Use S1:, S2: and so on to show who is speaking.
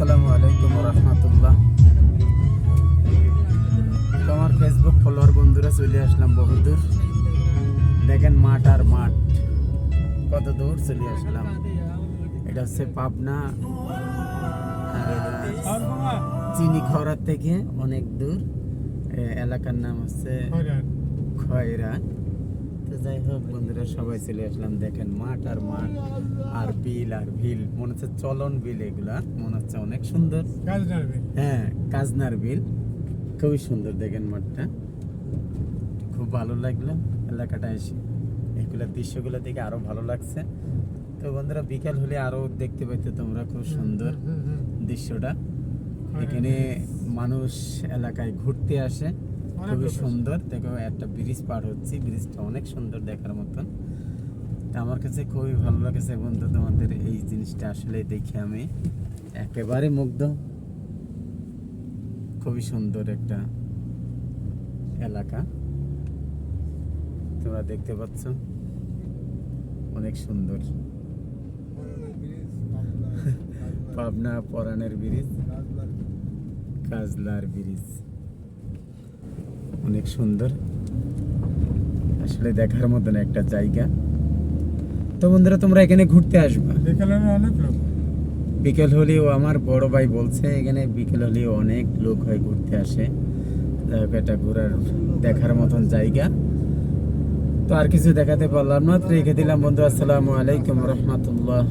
S1: আসসালামু আলাইকুম রহমতুল্লাহ। তোমার ফেসবুক ফলোয়ার বন্ধুরা চলে আসলাম বহুদূর। দেখেন মাঠ আর মাঠ, কত দূর চলে আসলাম। এটা হচ্ছে পাবনা চিনি খরার থেকে অনেক দূর। এলাকার নাম হচ্ছে খয়রা। তো যাই হোক বন্ধুরা, সবাই চলে আসলাম। দেখেন মাঠ আর মাঠ আর বিল আর ভিল, মনে হচ্ছে চলন বিল। এগুলা মনে হচ্ছে অনেক সুন্দর। হ্যাঁ, কাজনার বিল, খুবই সুন্দর। দেখেন মাঠটা, খুব ভালো লাগলো এলাকাটা এসে। এগুলা দৃশ্যগুলো দেখে আরো ভালো লাগছে। তো বন্ধুরা, বিকাল হলে আরো দেখতে পাইতে তোমরা খুব সুন্দর দৃশ্যটা। এখানে মানুষ এলাকায় ঘুরতে আসে, খুবই সুন্দর। দেখো একটা ব্রিজ পার হচ্ছে, ব্রিজটা অনেক সুন্দর দেখার মতন। আমার কাছে খুবই ভালো লাগছে বন্ধু, তোমাদের এই জিনিসটা আসলে দেখে আমি একেবারে মুগ্ধ। খুবই সুন্দর একটা এলাকা, তোমরা দেখতে পাচ্ছ, অনেক সুন্দর। পাবনা পরানের ব্রিজ, কাজলার ব্রিজ, অনেক সুন্দর আসলে, দেখার মতন একটা জায়গা। তো বন্ধুরা, তোমরা এখানে ঘুরতে আসবা। বিকেল হলেও আমার বড় ভাই বলছে এখানে বিকেল হলেও অনেক লোক হয় ঘুরতে আসে। এটা ঘোরার দেখার মতন জায়গা। তো আর কিছু দেখাতে পারলাম না, তো রেখে দিলাম বন্ধু। আসসালামু আলাইকুম রহমতুল্লাহ।